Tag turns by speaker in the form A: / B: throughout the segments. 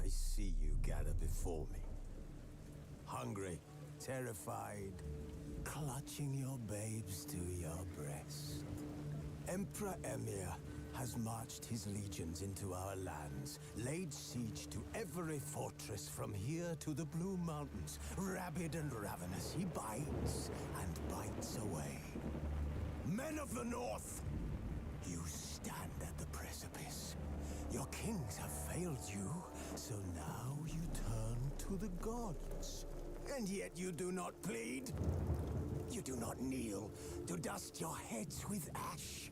A: I see you gather before me. Hungry, terrified, clutching your babes to your breast. Emperor Emir has marched his legions into our lands, laid siege to every fortress from here to the Blue Mountains. Rabid and ravenous, he bites and bites away. Men of the North, you stand at the precipice. Your kings have failed you, so now you turn to the gods. And yet you do not plead. You do not kneel to dust your heads with ash.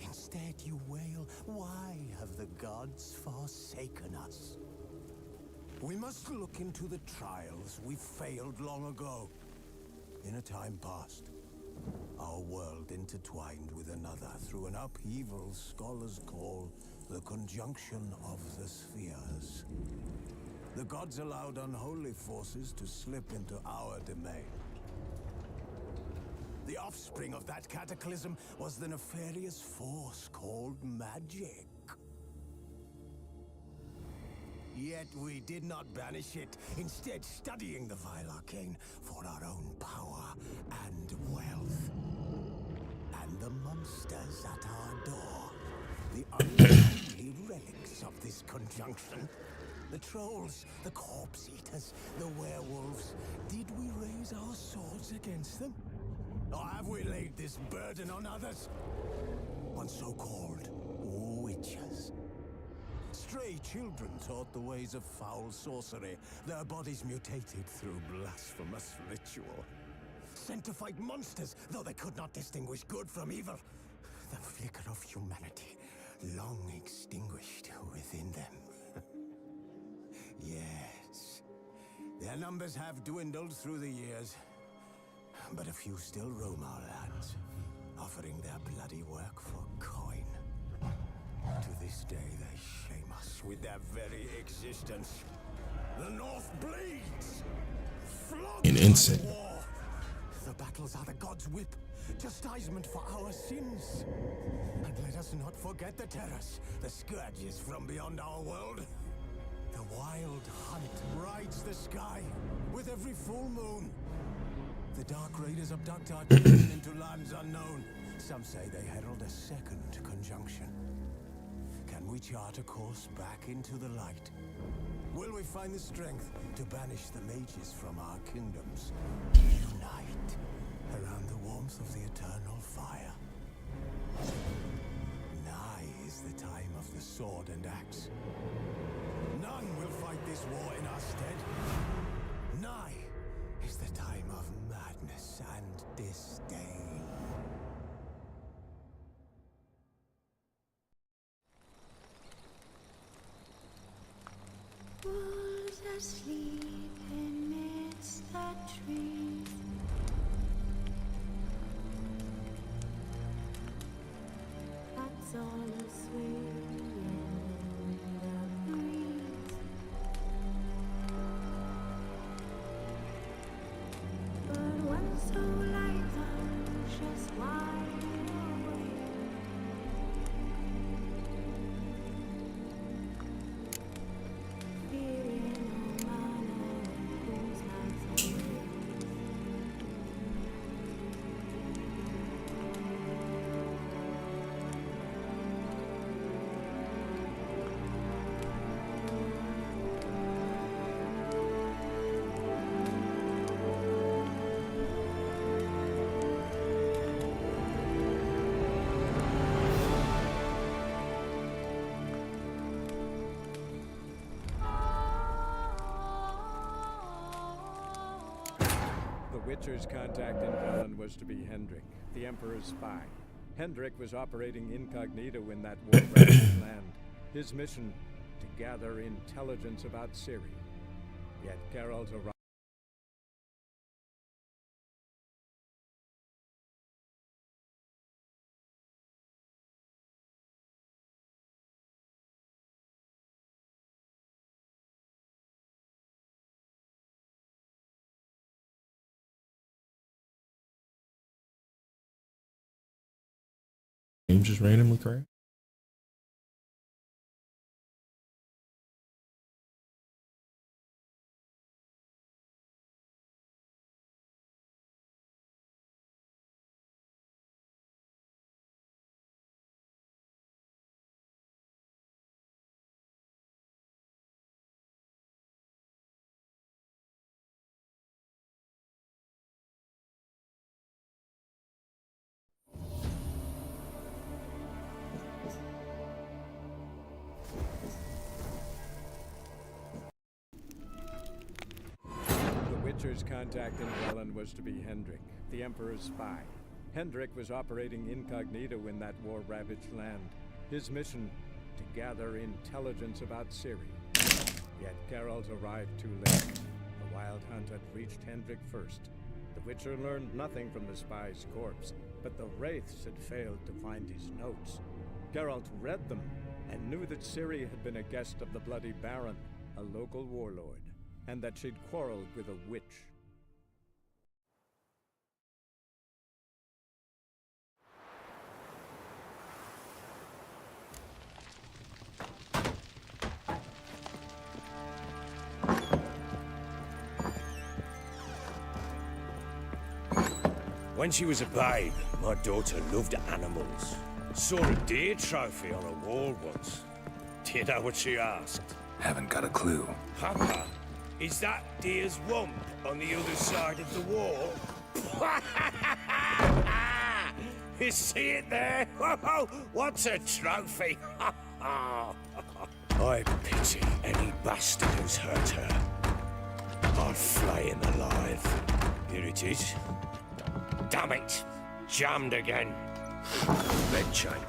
A: Instead you wail, why have the gods forsaken us? We must look into the trials we failed long ago. In a time past, our world intertwined with another through an upheaval scholars call the conjunction of the spheres. The gods allowed unholy forces to slip into our domain. The offspring of that cataclysm was the nefarious force called magic. Yet we did not banish it, instead studying the vile arcane for our own power and wealth. And the monsters at our door, the unlikely relics of this conjunction. The trolls, the corpse eaters, the werewolves. Did we raise our swords against them? Or have we laid this burden on others? On so-called witches. Stray children taught the ways of foul sorcery, their bodies mutated through blasphemous ritual. Sent to fight monsters, though they could not distinguish good from evil. The flicker of humanity, long extinguished within them. Yes, their numbers have dwindled through the years, but a few still roam our lands, offering their bloody work for coin. To this day, they shame us with their very existence. The North bleeds!
B: An insect.
A: War. The battles are the gods' whip, chastisement for our sins. And let us not forget the terrors, the scourges from beyond our world. The wild hunt rides the sky with every full moon. The Dark Raiders abduct our children into lands unknown. Some say they herald a second conjunction. Can we chart a course back into the light? Will we find the strength to banish the mages from our kingdoms? Unite around the warmth of the eternal fire. Nigh is the time of the sword and axe. None will fight this war in our stead. Nigh is the time of madness and disdain.
C: Wolves asleep amidst the trees. Cats all asleep in the breeze. But one so light, anxious, wide awake. Fearing no manner whose hands away.
D: The Witcher's contact in Velen was to be Hendrik, the Emperor's spy. Hendrik was operating incognito in that war-ravaged land. His mission, to gather intelligence about Ciri. Yet Geralt arrived.
B: Game just randomly crashed.
D: Witcher's contact in Velen was to be Hendrik, the Emperor's spy. Hendrik was operating incognito in that war-ravaged land. His mission, to gather intelligence about Ciri. Yet Geralt arrived too late. The Wild Hunt had reached Hendrik first. The Witcher learned nothing from the spy's corpse, but the Wraiths had failed to find his notes. Geralt read them and knew that Ciri had been a guest of the Bloody Baron, a local warlord, and that she'd quarreled with a witch.
E: When she was a babe, my daughter loved animals. Saw a deer trophy on a wall once. Do you know what she asked?
F: Haven't got a clue.
E: Papa, is that deer's wump on the other side of the wall? You see it there? What's a trophy? I pity any bastard who's hurt her. I'll flay him alive. Here it is. Damn it! Jammed again. Bedchamber.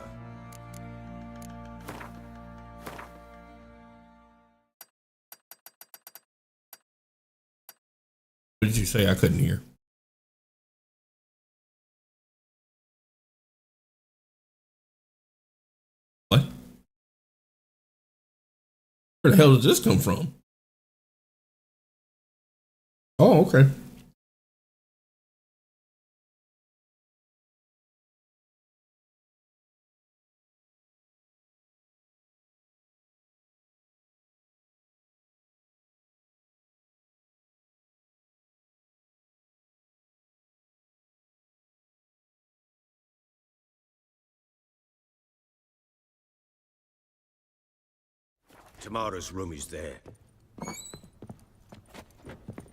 B: What did you say? I couldn't hear. What? Where the hell did this come from? Oh, okay.
E: Tamara's room is there.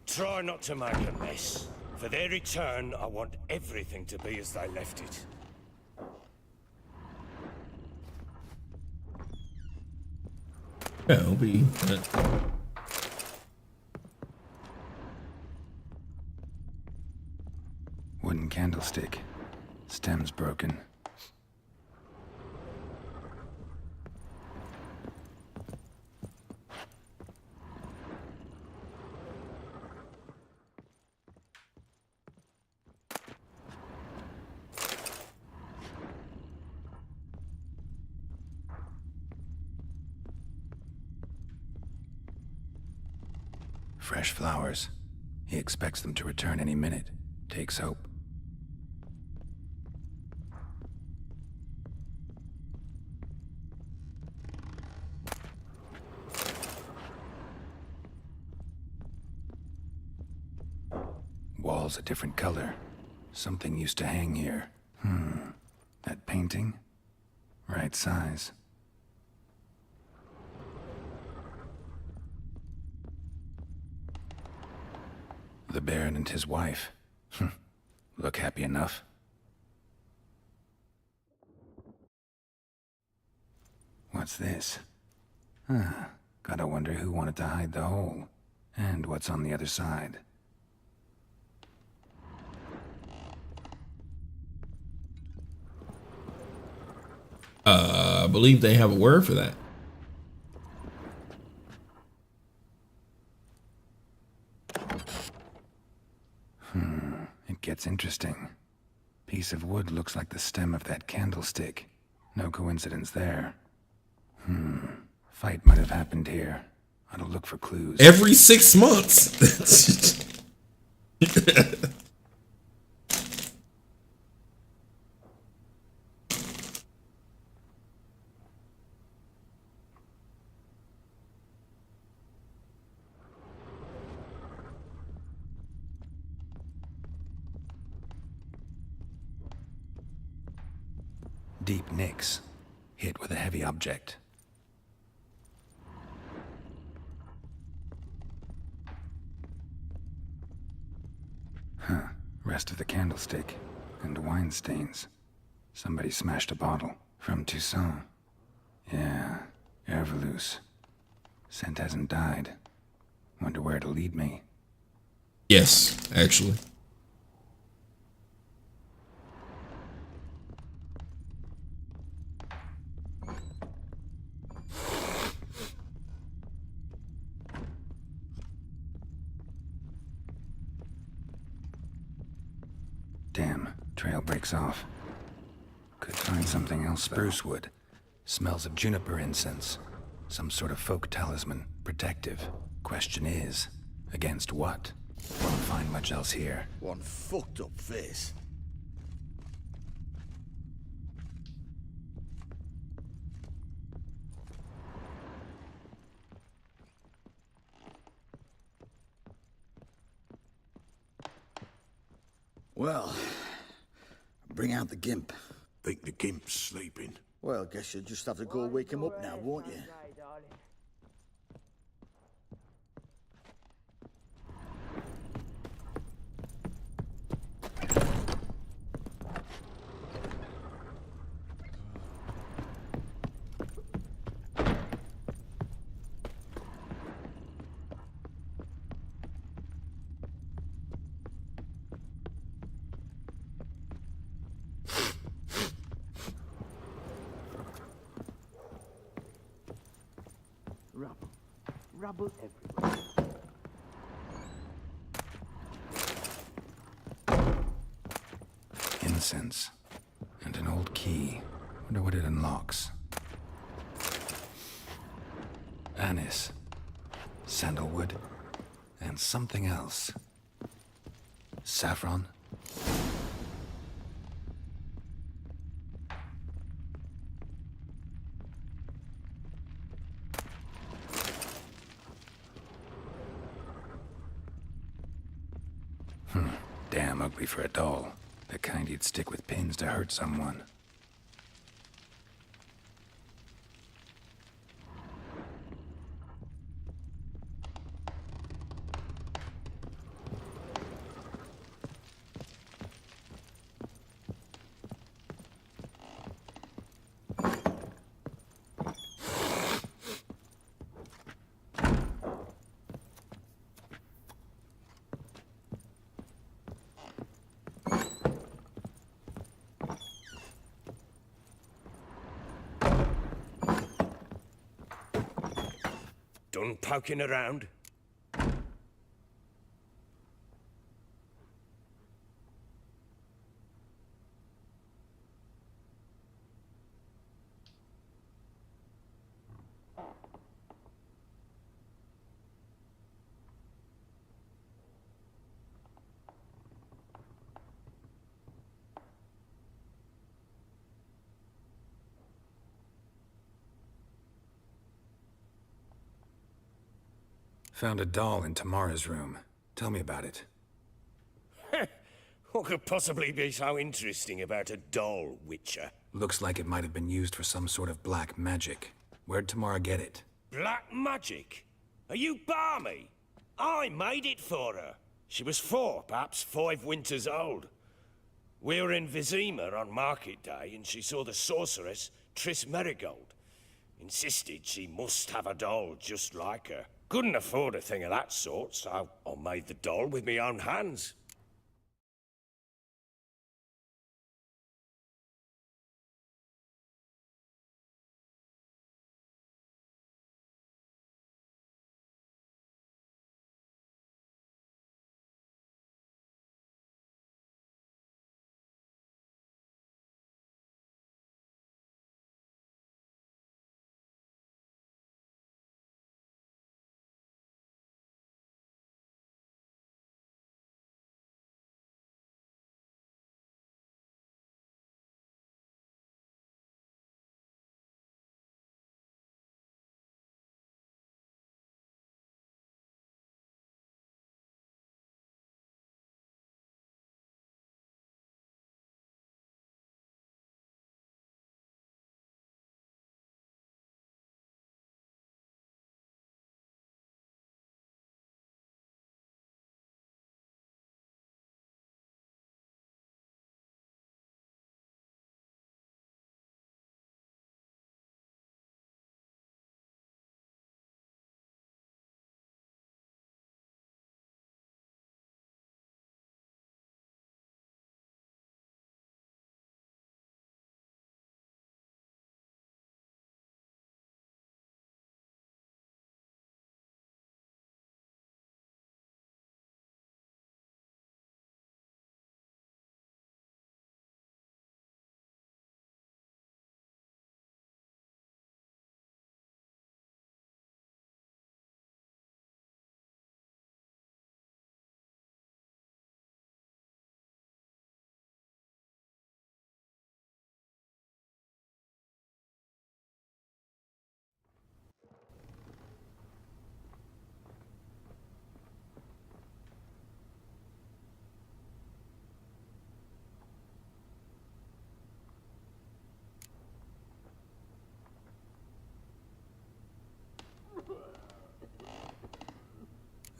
E: Try not to make a mess. For their return, I want everything to be as they left it.
B: Yeah, it'll be.
F: Wooden candlestick. Stem's broken. Fresh flowers. He expects them to return any minute. Takes hope. Wall's a different color. Something used to hang here. That painting? Right size. The Baron and his wife. Look happy enough. What's this? Gotta wonder who wanted to hide the hole. And what's on the other side.
B: I believe they have a word for that.
F: It gets interesting. Piece of wood looks like the stem of that candlestick. No coincidence there. Fight might have happened here. Ought to look for clues.
B: Every 6 months.
F: Deep nicks. Hit with a heavy object. Rest of the candlestick. And wine stains. Somebody smashed a bottle. From Toussaint. Yeah, Herveloos. Scent hasn't died. Wonder where it'll lead me.
B: Yes, actually.
F: Damn, trail breaks off. Could find something else. Spruce wood. Smells of juniper incense. Some sort of folk talisman. Protective. Question is, against what? Won't find much else here.
G: One fucked up face. Well, bring out the gimp.
E: Think the gimp's sleeping?
G: Well, guess you'll just have to go wake him up now, won't you?
H: Rubble everywhere.
F: Incense. And an old key. Wonder what it unlocks. Anise. Sandalwood. And something else. Saffron? Damn ugly for a doll. The kind you'd stick with pins to hurt someone.
E: Done poking around?
F: Found a doll in Tamara's room. Tell me about it.
E: What could possibly be so interesting about a doll, Witcher?
F: Looks like it might have been used for some sort of black magic. Where'd Tamara get it?
E: Black magic? Are you balmy? I made it for her. She was 4, perhaps 5 winters old. We were in Vizima on market day, and she saw the sorceress, Triss Merigold. Insisted she must have a doll just like her. Couldn't afford a thing of that sort, so I made the doll with my own hands.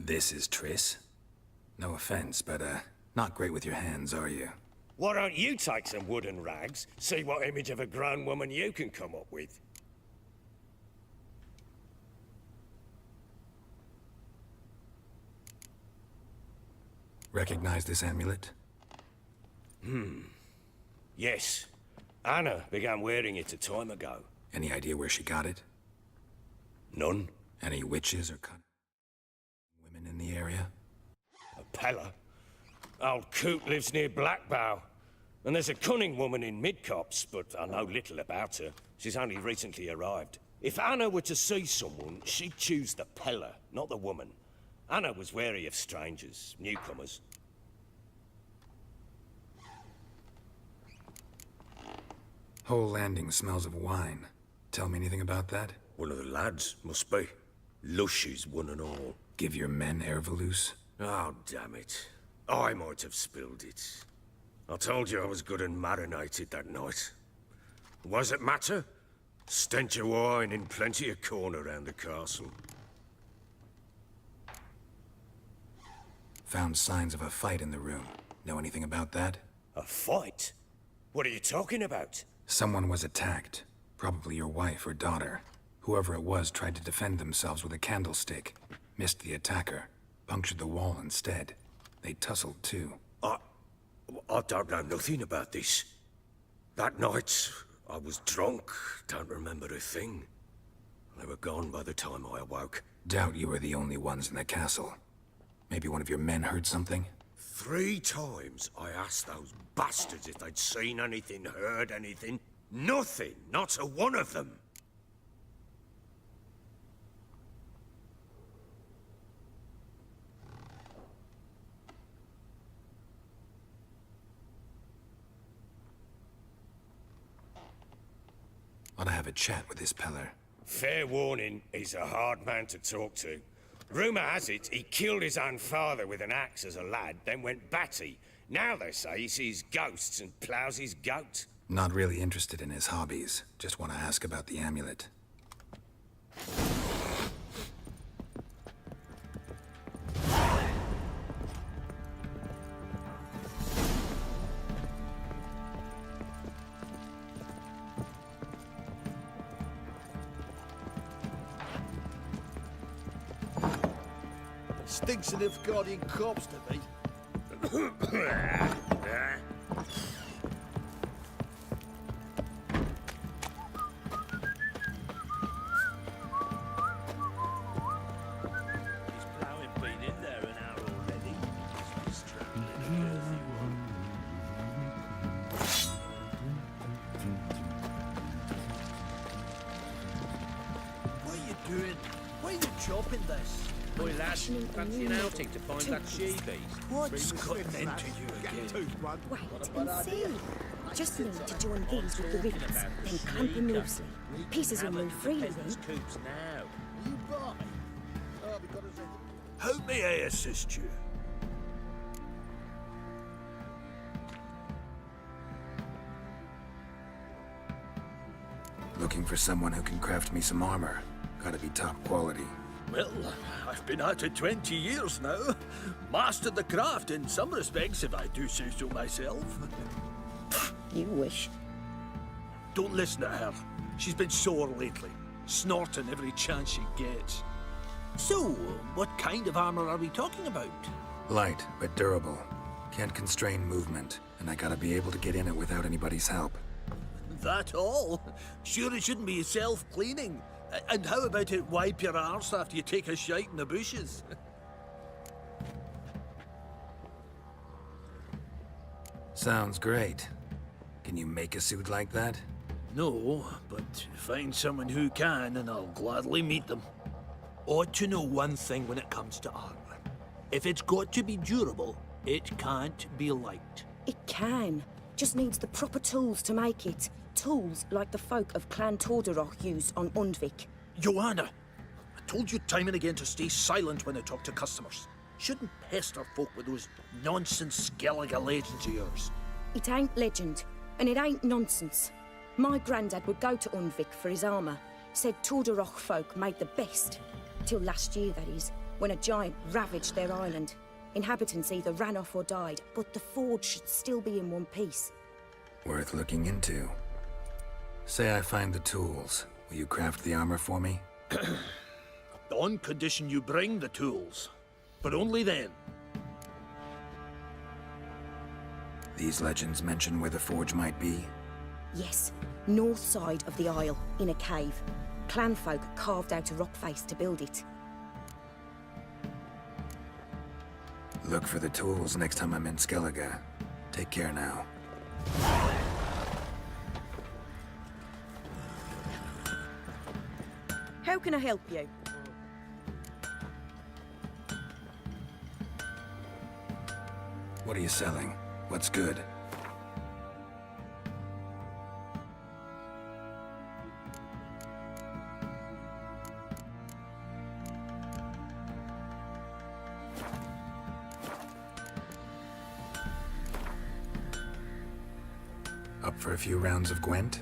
F: This is Triss? No offense, but, not great with your hands, are you?
E: Why don't you take some wooden rags, see what image of a grown woman you can come up with?
F: Recognize this amulet?
E: Yes. Anna began wearing it a time ago.
F: Any idea where she got it?
E: None.
F: Any witches or women in the area?
E: A Pella. Old Coot lives near Blackbow. And there's a cunning woman in Midcopse, but I know little about her. She's only recently arrived. If Anna were to see someone, she'd choose the Pella, not the woman. Anna was wary of strangers, newcomers.
F: Whole landing smells of wine. Tell me anything about that?
E: One of the lads, must be. Lushes, one and all.
F: Give your men Ervalus?
E: Oh, damn it. I might have spilled it. I told you I was good and marinated that night. What does it matter? Stench of wine in plenty of corn around the castle.
F: Found signs of a fight in the room. Know anything about that?
E: A fight? What are you talking about?
F: Someone was attacked. Probably your wife or daughter. Whoever it was tried to defend themselves with a candlestick. Missed the attacker. Punctured the wall instead. They tussled too.
E: I don't know nothing about this. That night, I was drunk, don't remember a thing. They were gone by the time I awoke.
F: Doubt you were the only ones in the castle. Maybe one of your men heard something?
E: 3 times I asked those bastards if they'd seen anything, heard anything. Nothing, not a one of them.
F: Ought to have a chat with this Peller.
E: Fair warning, he's a hard man to talk to. Rumour has it he killed his own father with an axe as a lad, then went batty. Now they say he sees ghosts and ploughs his goat.
F: Not really interested in his hobbies. Just want to ask about the amulet.
G: Stinks of Nilfgaardian corpse to me.
E: His ploughing been in there an hour already. He's travelling a earthy one.
G: What are you doing? Why are you chopping this?
H: Boy, lad, fancy an outing to find that she-beast?
G: What's gotten into you again?
C: Wait and see. Just need to join these with the rivets, then clamp them loosely. Pieces will move freely then.
H: Coops now.
G: You buy? Oh, we got us a...
E: How may I assist you?
F: Looking for someone who can craft me some armor. Gotta be top quality.
I: Well, I've been at it 20 years now. Mastered the craft in some respects, if I do say so myself.
C: You wish.
I: Don't listen to her. She's been sore lately, snorting every chance she gets. So, what kind of armor are we talking about?
F: Light, but durable. Can't constrain movement, and I gotta be able to get in it without anybody's help.
I: That all? Sure it shouldn't be self-cleaning. And how about it wipe your arse after you take a shite in the bushes?
F: Sounds great. Can you make a suit like that?
I: No, but find someone who can and I'll gladly meet them. Ought to know one thing when it comes to armor. If it's got to be durable, it can't be light.
C: It can. Just needs the proper tools to make it. Tools like the folk of Clan Torderoch used on Undvik.
I: Joanna, I told you time and again to stay silent when I talk to customers. Shouldn't pester folk with those nonsense Skellige legends of yours.
C: It ain't legend, and it ain't nonsense. My granddad would go to Undvik for his armour. Said Torderoch folk made the best. Till last year, that is. when a giant ravaged their island. Inhabitants either ran off or died, but the forge should still be in one piece.
F: Worth looking into. Say I find the tools. Will you craft the armor for me?
I: On condition you bring the tools. But only then.
F: These legends mention where the forge might be?
C: Yes, north side of the isle, in a cave. Clanfolk carved out a rock face to build it.
F: Look for the tools next time I'm in Skellige. Take care now.
C: How can I help you?
F: What are you selling? What's good? Up for a few rounds of Gwent?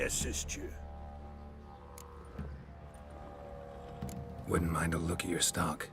I: assist you?
F: Wouldn't mind a look at your stock.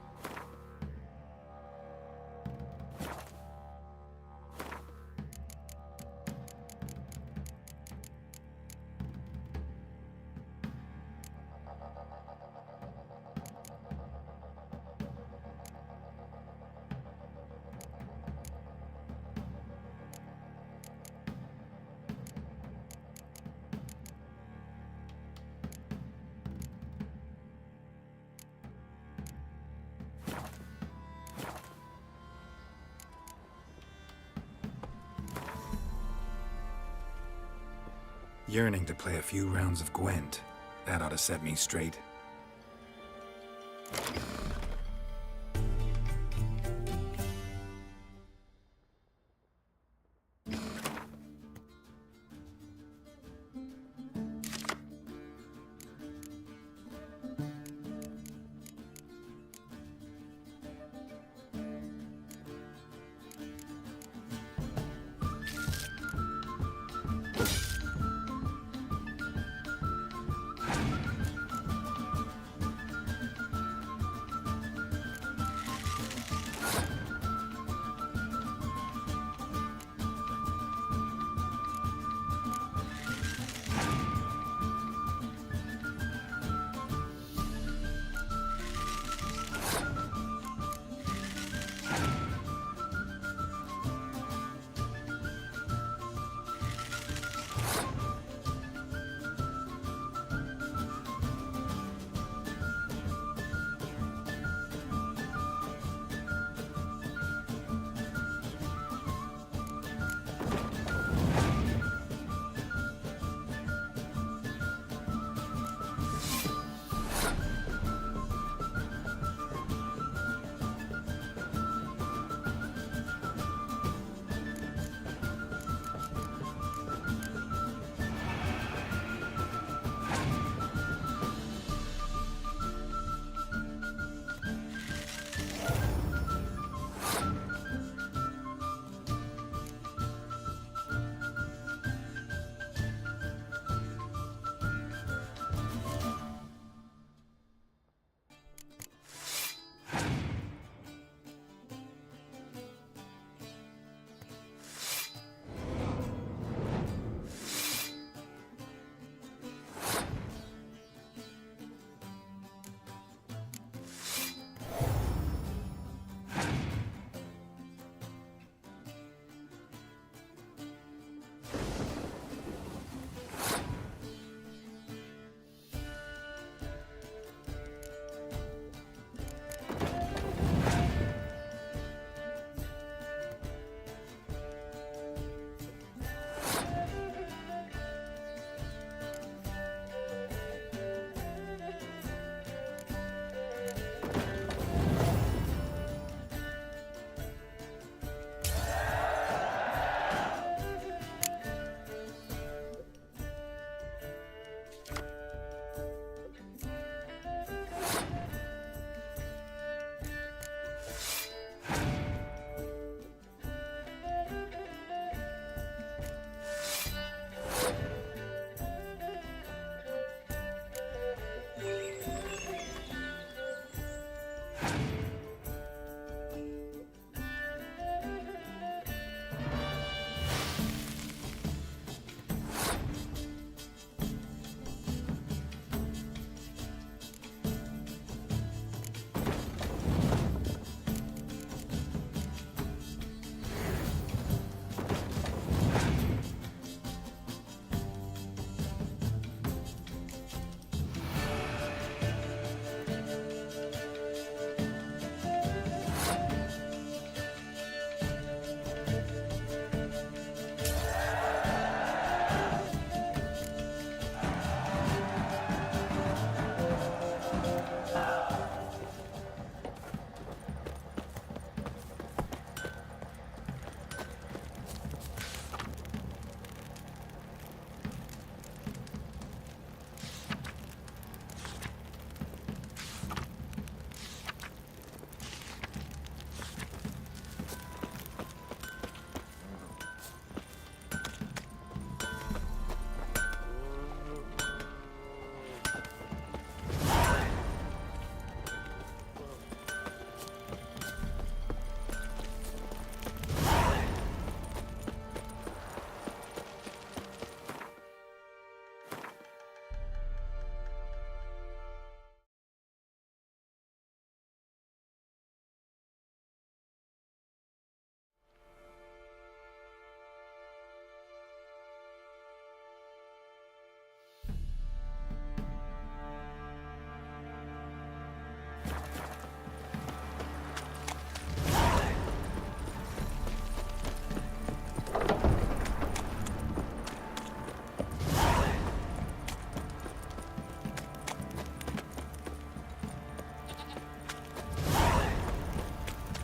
F: Yearning to play a few rounds of Gwent. That ought to set me straight.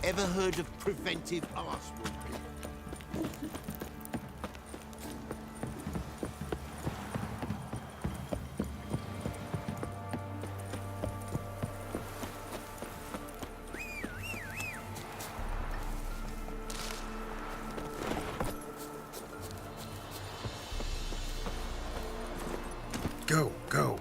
E: Ever heard of preventive arse whooping?
F: Go, go.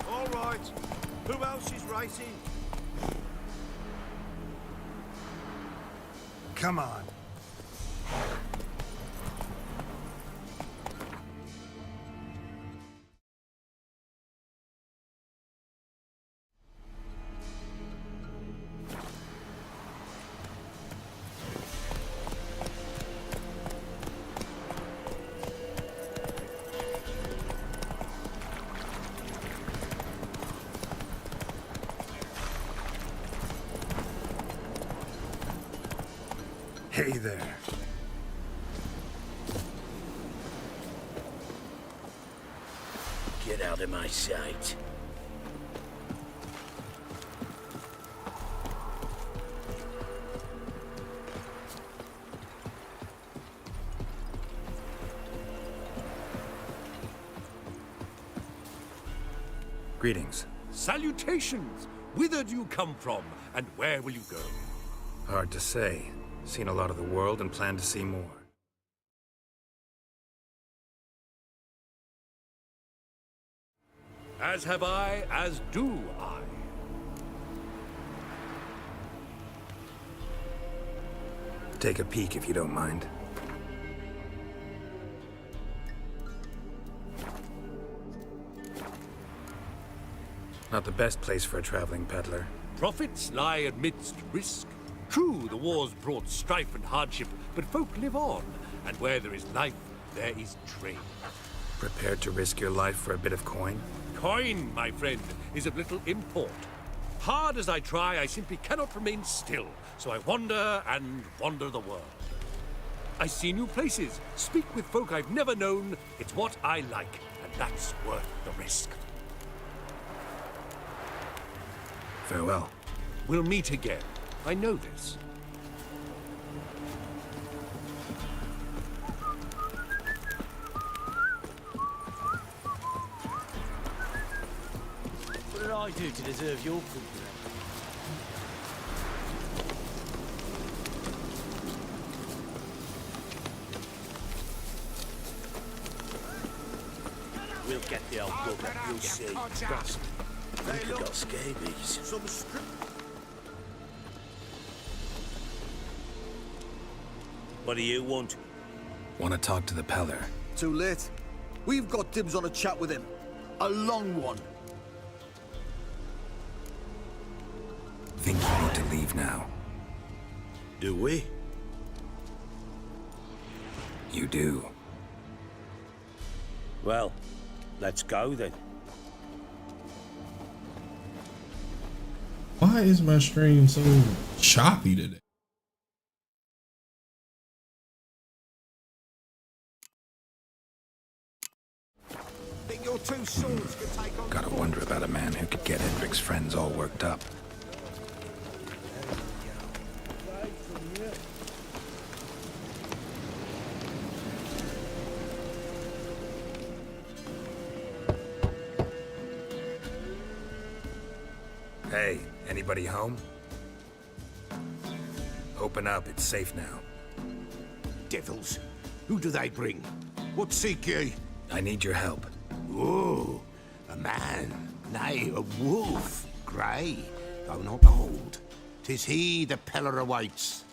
E: All right. Who else is racing?
F: Come on. Hey there.
I: Get out of my sight.
F: Greetings.
E: Salutations! Whither do you come from, and where will you go?
F: Hard to say. Seen a lot of the world and plan to see more.
E: As have I, as do I.
F: Take a peek if you don't mind. Not the best place for a traveling peddler.
E: Profits lie amidst risk. True, the wars brought strife and hardship, but folk live on, and where there is life, there is trade.
F: Prepared to risk your life for a bit of coin?
E: Coin, my friend, is of little import. Hard as I try, I simply cannot remain still, so I wander and wander the world. I see new places, speak with folk I've never known. It's what I like, and that's worth the risk.
F: Farewell.
E: We'll meet again. I know this.
I: What did I do to deserve your company? We'll get the old bugger, you'll see. Trust me. I think I got scabies. What do you want?
F: Want to talk to the Peller?
G: Too late. We've got dibs on a chat with him. A long one.
F: Think you need to leave now.
I: Do we?
F: You do.
I: Well, let's go then.
B: Why is my stream so choppy today?
A: Think your two swords could take on.
F: Gotta wonder about a man who could get Hendrik's friends all worked up. Hey, anybody home? Open up, it's safe now.
E: Devils, who do they bring? What seek ye?
F: I need your help.
E: Oh, a man, nay, a wolf, grey, though not old. 'Tis he the Peller awaits.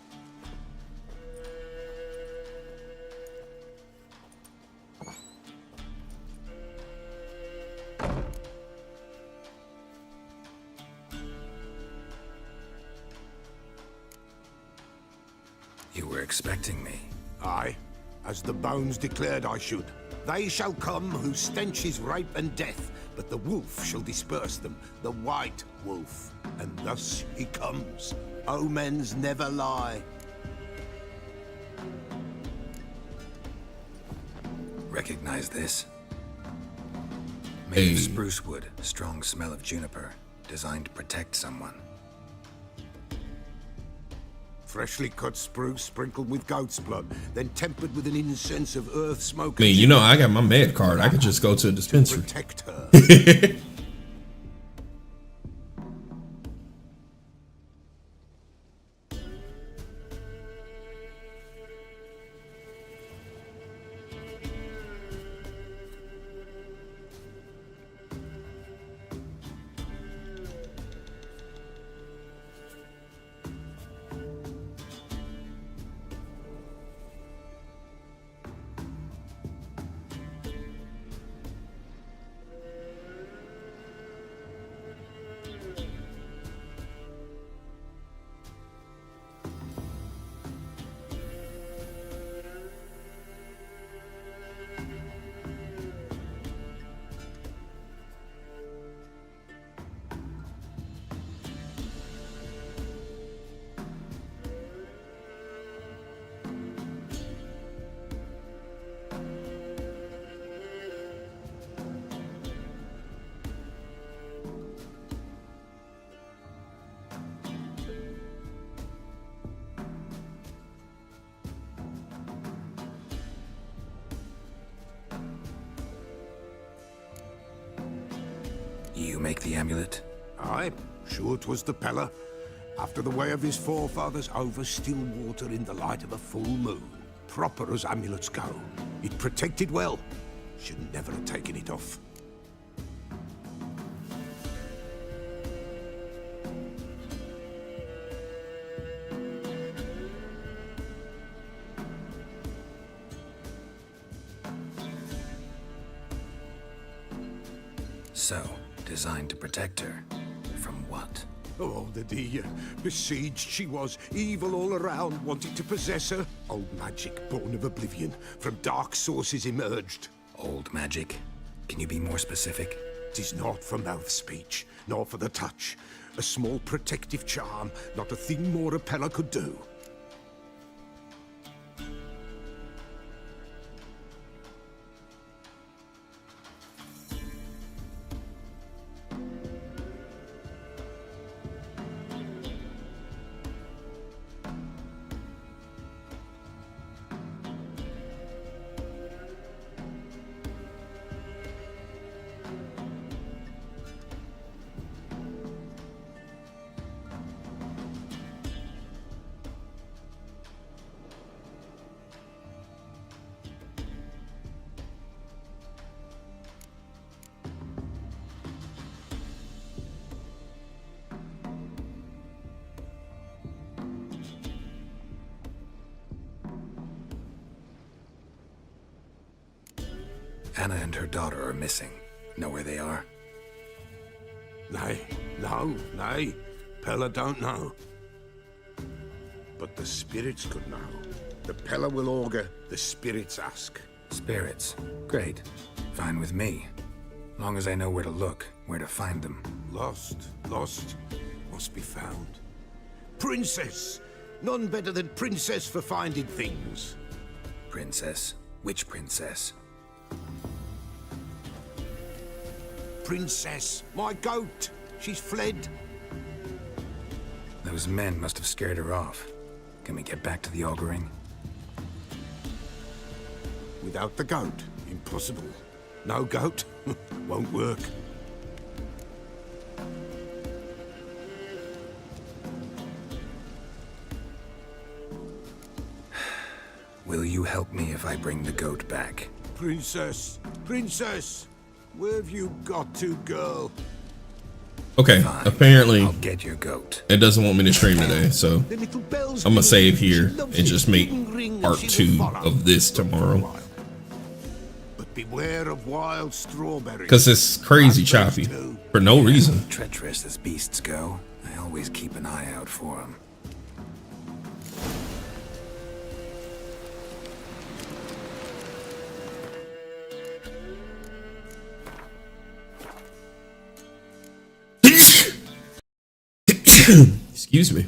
F: You were expecting me.
E: Aye, as the bones declared I should. They shall come whose stench is rape and death,
G: but the wolf shall disperse them, the white wolf. And thus he comes. Omens never lie.
F: Recognize this? Made
B: Hey.
F: of spruce wood, strong smell of juniper, designed to protect someone.
G: Freshly cut spruce sprinkled with goat's blood, then tempered with an incense of earth smoke.
B: I mean, you know, I got my med card. I could just go to a dispensary.
G: Protect her.
F: You make the amulet?
G: Aye, sure 'twas the Pella. After the way of his forefathers, over still water in the light of a full moon. Proper as amulets go. It protected well. Should never have taken it off.
F: So, designed to protect her. From what?
G: Oh, the besieged she was, evil all around, wanted to possess her. Old magic, born of oblivion, from dark sources emerged.
F: Old magic? Can you be more specific?
G: 'Tis not for mouth speech, nor for the touch. A small protective charm, not a thing more a Pella could do.
F: Anna and her daughter are missing. Know where they are?
G: Nay, nay. Pella don't know. But the spirits could know. The Pella will augur, the spirits ask.
F: Spirits. Great. Fine with me. Long as I know where to look, where to find them.
G: Lost, must be found. Princess! None better than Princess for finding things.
F: Princess? Which princess?
G: Princess, my goat. She's fled.
F: Those men must have scared her off. Can we get back to the auguring?
G: Without the goat, impossible. No goat, won't work.
F: Will you help me if I bring the goat back?
G: Princess, where have you got to, girl?
B: Okay,
F: Fine.
B: apparently
F: I'll get your goat.
B: it doesn't want me to stream today, so
G: The little bells
B: I'm gonna
G: ringing.
B: save here
G: She loves
B: and
G: it.
B: just make
G: Ring, ring, and
B: part
G: she
B: 2
G: will follow.
B: of this tomorrow.
G: But beware of wild strawberries.
B: Because it's crazy
G: Raspberries
B: choppy
G: too.
B: for no reason.
F: Treacherous as beasts go, I always keep an eye out for them.
B: Excuse me.